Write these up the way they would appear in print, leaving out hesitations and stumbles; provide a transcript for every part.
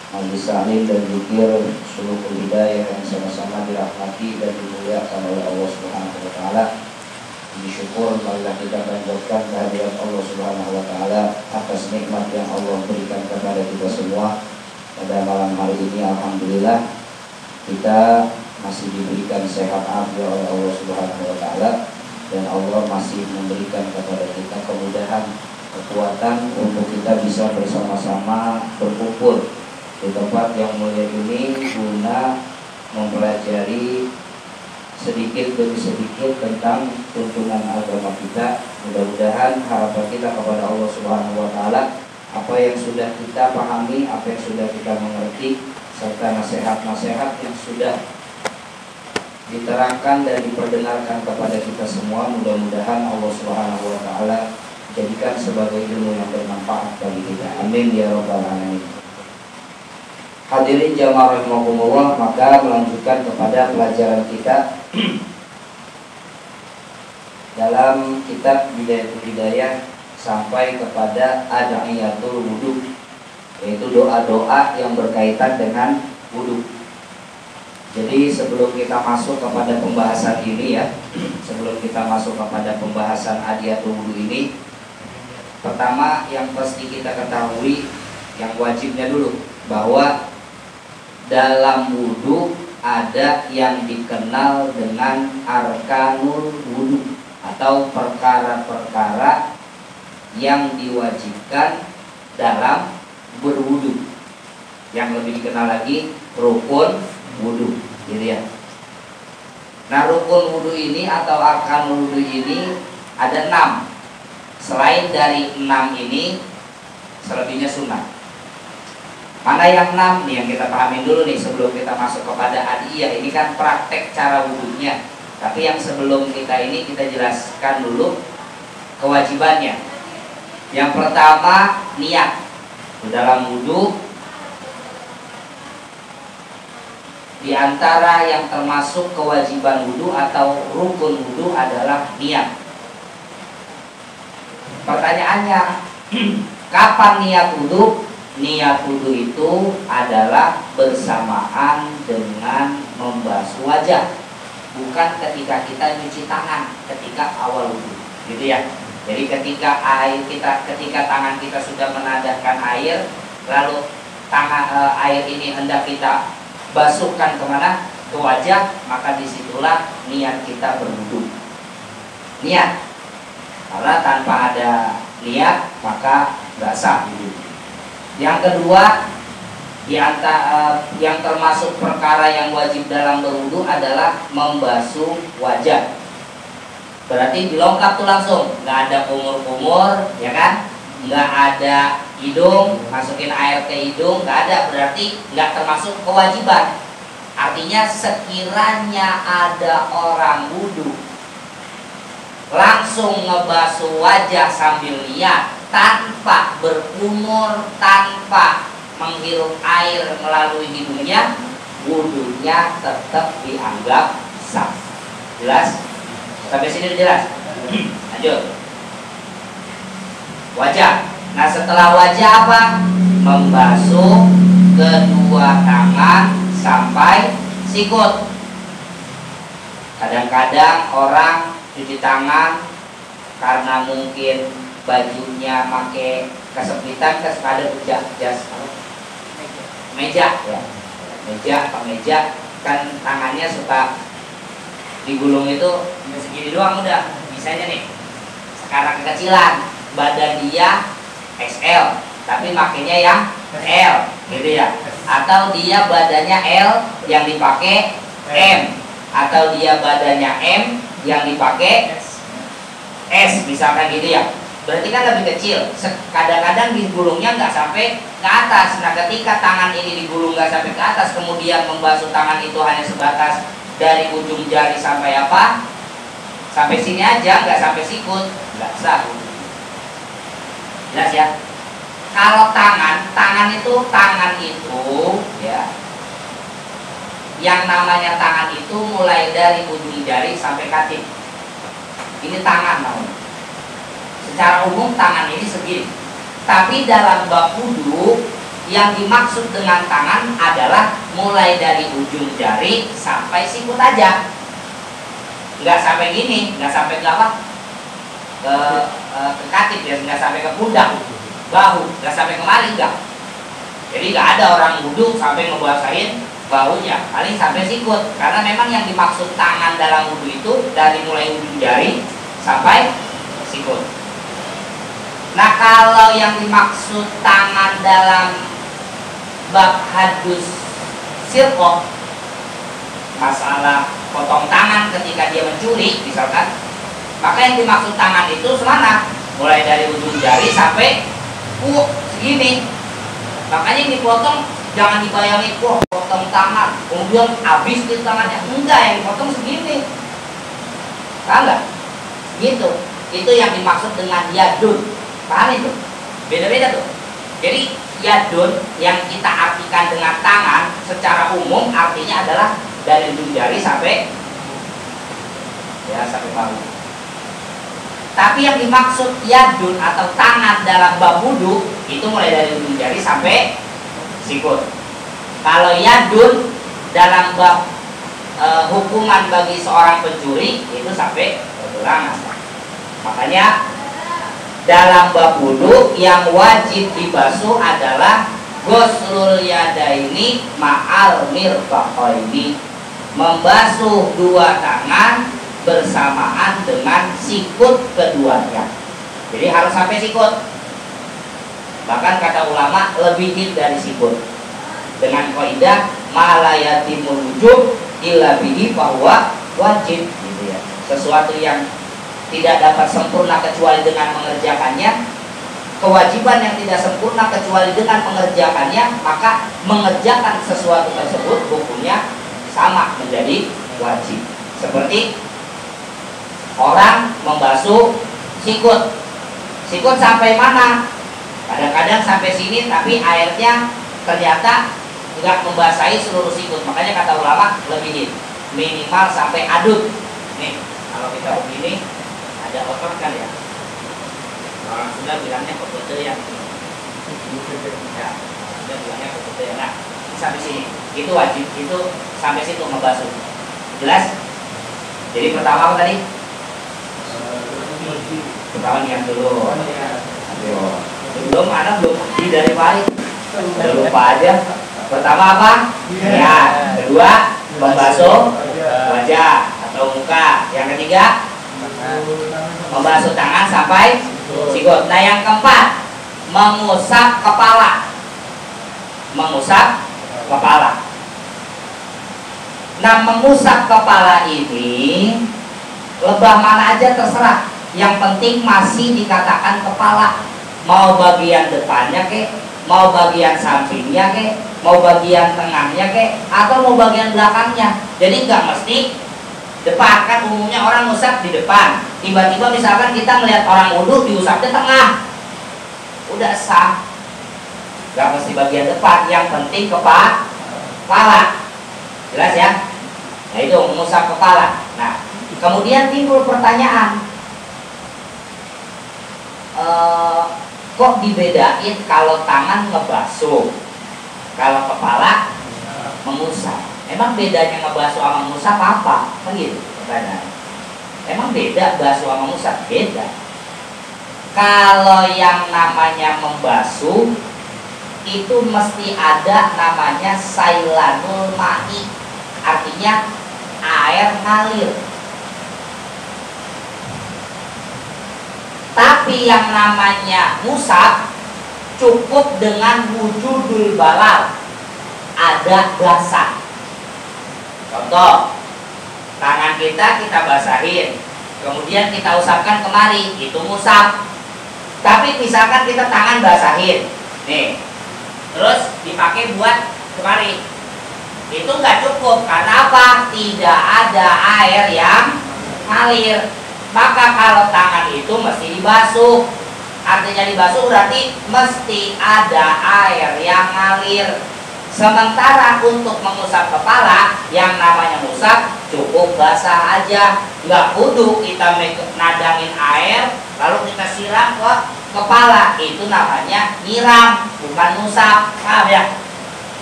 majelis taklim dan zikir Sulukul Hidayah yang sama-sama dirahmati dan dimuliakan oleh Allah Subhanahu wa taala. Bersyukur marilah kita panjatkan kehadiran Allah Subhanahu wa taala atas nikmat yang Allah berikan kepada kita semua. Pada malam hari ini alhamdulillah kita masih diberikan sehat afiat oleh Allah Subhanahu wa taala, dan Allah masih memberikan kepada kita kemudahan, kekuatan untuk kita bisa bersama-sama berkumpul di tempat yang mulia ini guna mempelajari sedikit demi sedikit tentang tuntunan agama kita. Mudah-mudahan harapan kita kepada Allah Subhanahu wa taala, apa yang sudah kita pahami, apa yang sudah kita mengerti, serta nasihat-nasihat yang sudah diterangkan dan diperdengarkan kepada kita semua, mudah-mudahan Allah Subhanahu wa taala jadikan sebagai ilmu yang bermanfaat bagi kita. Amin ya rabbal alamin. Hadirin jamaah rahimakumullah, maka melanjutkan kepada pelajaran kita dalam kitab Bidayatul Hidayah sampai kepada Ad'iyatul Wudu, yaitu doa-doa yang berkaitan dengan wudu. Jadi sebelum kita masuk kepada pembahasan ini ya, sebelum kita masuk kepada pembahasan Ad'iyatul Wudu ini, pertama yang pasti kita ketahui, yang wajibnya dulu, bahwa dalam wudu ada yang dikenal dengan arkanul wudu atau perkara-perkara yang diwajibkan dalam berwudu, yang lebih dikenal lagi rukun wudu, gitu ya. Nah, rukun wudu ini atau arkanul wudu ini ada 6. Selain dari 6 ini, selebihnya sunnah. Mana yang 6 nih yang kita pahamin dulu nih sebelum kita masuk kepada adiyah. Ini kan praktek cara wudunya. Tapi yang sebelum kita ini kita jelaskan dulu kewajibannya. Yang pertama, niat. Di dalam wudu, di antara yang termasuk kewajiban wudu atau rukun wudu adalah niat. Pertanyaannya, kapan niat wudu? Niat wudu itu adalah bersamaan dengan membasuh wajah, bukan ketika kita nyuci tangan ketika awal wudu, gitu ya. Jadi ketika tangan kita sudah menadahkan air, lalu air ini hendak kita basuhkan kemana? Ke wajah, maka disitulah niat kita berwudu. Niat, karena tanpa ada niat maka nggak sah wudu. Yang kedua, yang termasuk perkara yang wajib dalam berwudu adalah membasuh wajah. Berarti dilengkap tuh langsung, nggak ada kumur-kumur, ya kan? Nggak ada hidung, masukin air ke hidung, nggak ada. Berarti nggak termasuk kewajiban. Artinya sekiranya ada orang wudu langsung ngebasuh wajah sambil niat, tanpa berkumur, tanpa menghirup air melalui hidungnya, wudunya tetap dianggap sah. Jelas? Sampai sini jelas? Lanjut. Wajah. Nah, setelah wajah apa? Membasuh kedua tangan sampai sikut. Kadang-kadang orang cuci tangan karena mungkin bajunya pakai kesempitan, ada meja ya, meja kan tangannya suka digulung itu segini doang udah bisanya nih. Sekarang kekecilan, badan dia XL tapi makainya yang L, gitu ya. Atau dia badannya L yang dipakai M, atau dia badannya M yang dipakai S, misalkan gitu ya. Berarti kan lebih kecil. Kadang-kadang digulungnya nggak sampai ke atas. Nah, ketika tangan ini digulung nggak sampai ke atas, kemudian membasuh tangan itu hanya sebatas dari ujung jari sampai apa? Sampai sini aja, nggak sampai sikut, nggak sah. Jelas ya? Kalau tangan itu ya, yang namanya tangan itu mulai dari ujung jari sampai kaki. Ini tangan namanya. Secara umum tangan ini segini. Tapi dalam bab wudu Yang dimaksud dengan tangan adalah mulai dari ujung jari sampai sikut aja. Nggak sampai gini, nggak sampai ke apa? Ke katif ya, nggak sampai ke pundak, bahu, nggak sampai kemari, nggak. Jadi nggak ada orang wudhu sampai ngebasahin bahunya, paling sampai sikut. Karena memang yang dimaksud tangan dalam wudhu itu dari mulai ujung jari sampai sikut. Nah, kalau yang dimaksud tangan dalam bab hadus sirqoh, masalah potong tangan ketika dia mencuri misalkan, maka yang dimaksud tangan itu semana, mulai dari ujung jari sampai segini. Makanya yang dipotong jangan dibayangin, wah potong tangan kemudian habis di tangannya, enggak, yang dipotong segini, enggak gitu. Itu yang dimaksud dengan yadun, paham itu? Beda-beda tuh. Jadi yadun yang kita artikan dengan tangan secara umum artinya adalah dari ujung jari sampai bahu. Tapi yang dimaksud yadun atau tangan dalam bab wudu itu mulai dari ujung jari sampai sikut. Kalau yadun dalam bab hukuman bagi seorang pencuri itu sampai pergelangan. Makanya dalam bab wudu yang wajib dibasuh adalah ghuslul yadaini ma'al mirfaqaini, membasuh dua tangan bersamaan dengan sikut keduanya. Jadi harus sampai sikut. Bahkan kata ulama lebihin dari sikut. Dengan kaidah ma la yatimul wujub illa bihi bahwa wajib gitu ya. Sesuatu yang tidak dapat sempurna kecuali dengan mengerjakannya, kewajiban yang tidak sempurna kecuali dengan mengerjakannya, maka mengerjakan sesuatu tersebut hukumnya sama, menjadi wajib. Seperti orang membasuh sikut. Sikut sampai mana? Kadang-kadang sampai sini, tapi airnya ternyata nggak membasahi seluruh sikut. Makanya kata ulama lebihin, minimal sampai adut. Nih, kalau kita begini ada otot kan ya, orang Sunda bilangnya kokote ya, Sunda bilangnya kokote ya. Nah, sampai sini itu wajib, itu sampai situ membasuh. Jelas? Jadi pertama apa tadi? Pertama niat dulu. Ayo, belum ada belum di dari paling, udah lupa aja. Pertama apa? Niat. Kedua membasuh wajah atau muka. Yang ketiga membasuh tangan sampai sikut. Nah, yang keempat mengusap kepala. Mengusap kepala. Nah, mengusap kepala ini lebah mana aja terserah. Yang penting masih dikatakan kepala. Mau bagian depannya kek, mau bagian sampingnya kek, mau bagian tengahnya kek, atau mau bagian belakangnya. Jadi nggak mesti depan, kan umumnya orang ngusap di depan. Tiba-tiba misalkan kita melihat orang wudhu diusapnya tengah, udah sah. Gak mesti bagian depan, yang penting kepala. Jelas ya? Nah, itu mengusap kepala. Nah, kemudian timbul pertanyaan, kok dibedain kalau tangan ngebasuh, kalau kepala mengusap? Emang bedanya ngebasuh sama mengusap apa? Kan gitu pertanyaan. Emang beda basuh sama mengusap? Beda. Kalau yang namanya membasuh itu mesti ada namanya sailanul ma'i, artinya air ngalir. Tapi yang namanya musab cukup dengan wujudul balal, ada basah. Contoh, tangan kita basahin, kemudian kita usapkan kemari, itu musab. Tapi misalkan kita tangan basahin, nih, terus dipakai buat kemari, itu nggak cukup. Karena apa? Tidak ada air yang ngalir. Maka kalau tangan itu mesti dibasuh. Artinya dibasuh berarti mesti ada air yang ngalir. Sementara untuk mengusap kepala, yang namanya ngusap cukup basah aja, nggak kudu kita nadangin air lalu kita siram ke kepala, itu namanya nyiram, bukan ngusap. Paham ya?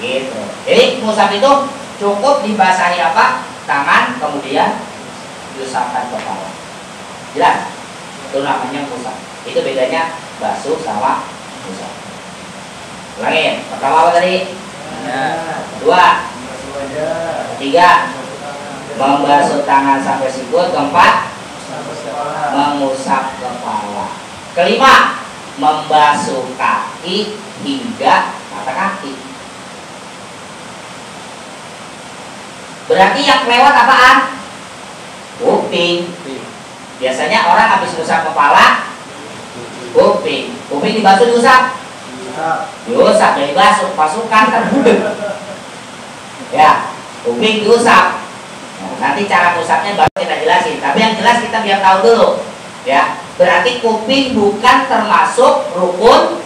Gitu. Jadi ngusap itu cukup dibasahi apa? Tangan, kemudian diusapkan kepala. Jelas? Itu namanya ngusap. Itu bedanya basuh sama ngusap. Ulangin. Pertama apa tadi? Kedua. Ketiga, membasuh tangan sampai sikut. Keempat, mengusap kepala. Kelima, membasuh kaki hingga mata kaki. Berarti yang kelewat apaan? Kuping. Biasanya orang habis ngusap kepala, kuping. Kuping dibasuh diusap? Diusap, dari basuh, masukkan kan. Ya, kuping diusap. Nah, nanti cara ngusapnya baru kita jelasin. Tapi yang jelas kita biar tahu dulu. Ya, berarti kuping bukan termasuk rukun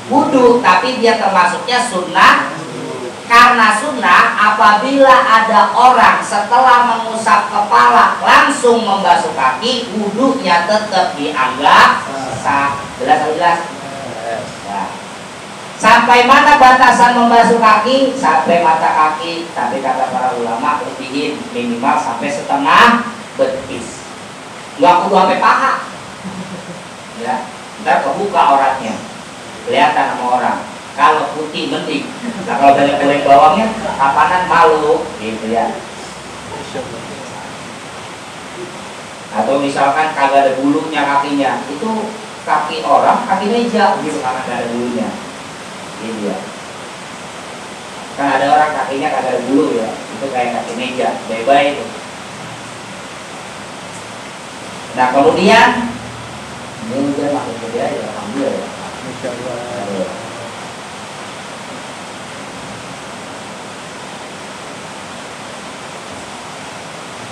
wudu, tapi dia termasuknya sunnah. Karena sunnah, apabila ada orang setelah mengusap kepala langsung membasuh kaki, wudunya tetap dianggap sah. Jelas atau jelas? Nah, sampai mana batasan membasuh kaki? Sampai mata kaki. Tapi kata para ulama lebihin minimal sampai setengah betis. Nggak kudu sampai paha. Ya, ntar kebuka orangnya, kelihatan sama orang. Kalau putih mending. Nah kalau banyak goreng bawangnya, kapanan malu, gitu ya. Atau misalkan kagak ada bulunya kakinya, itu kaki orang, kaki meja, gitu karena nggak ada bulunya. Gitu ya. Kan ada orang kakinya kagak ada bulu ya, itu kayak kaki meja, bye-bye itu. Nah kemudian ini udah makin gede aja, alhamdulillah ya. Insyaallah.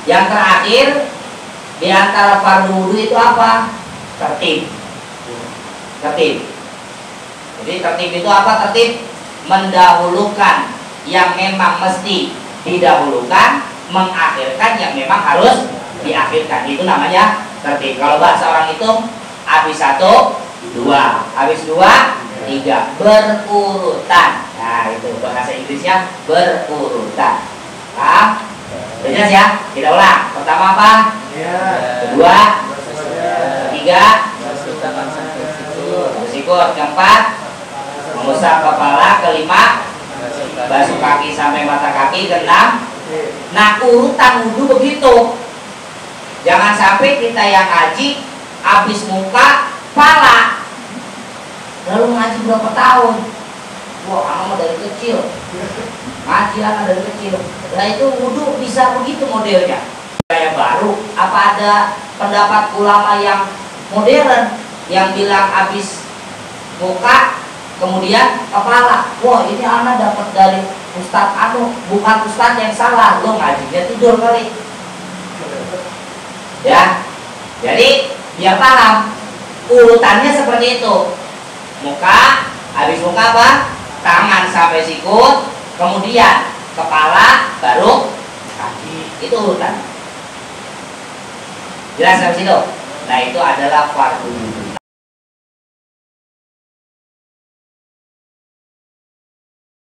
Yang terakhir di antara fardu wudu itu apa? Tertib. Tertib. Jadi tertib itu apa? Tertib mendahulukan yang memang mesti didahulukan, mengakhirkan yang memang harus diakhirkan. Itu namanya tertib. Kalau bahasa orang itu habis 1, 2, habis 2, 3, berurutan. Nah itu bahasa Inggrisnya berurutan. Paham? Jelas ya? Kita ulang. Pertama apa? Kedua, ketiga, bersikut. Keempat, mengusap kepala. Kelima, basuh kaki sampai mata kaki. Keenam, nah urutan wudhu begitu. Jangan sampai kita yang ngaji habis muka, kepala. Lalu ngaji berapa tahun? Wah, anak dari kecil. Ngaji anak dari kecil. Nah itu wudhu bisa begitu modelnya. Kayak baru. Apa ada pendapat ulama yang modern yang bilang habis muka kemudian kepala? Wah ini anak dapat dari Ustadz anu, bukan Ustadz yang salah. Lo ngajinya tidur kali. Ya. Jadi biar paham urutannya seperti itu. Muka, habis muka apa? Tangan sampai sikut, kemudian kepala, baru kaki. Itu urutan. Jelas sampai situ? Nah itu adalah fardu wudu.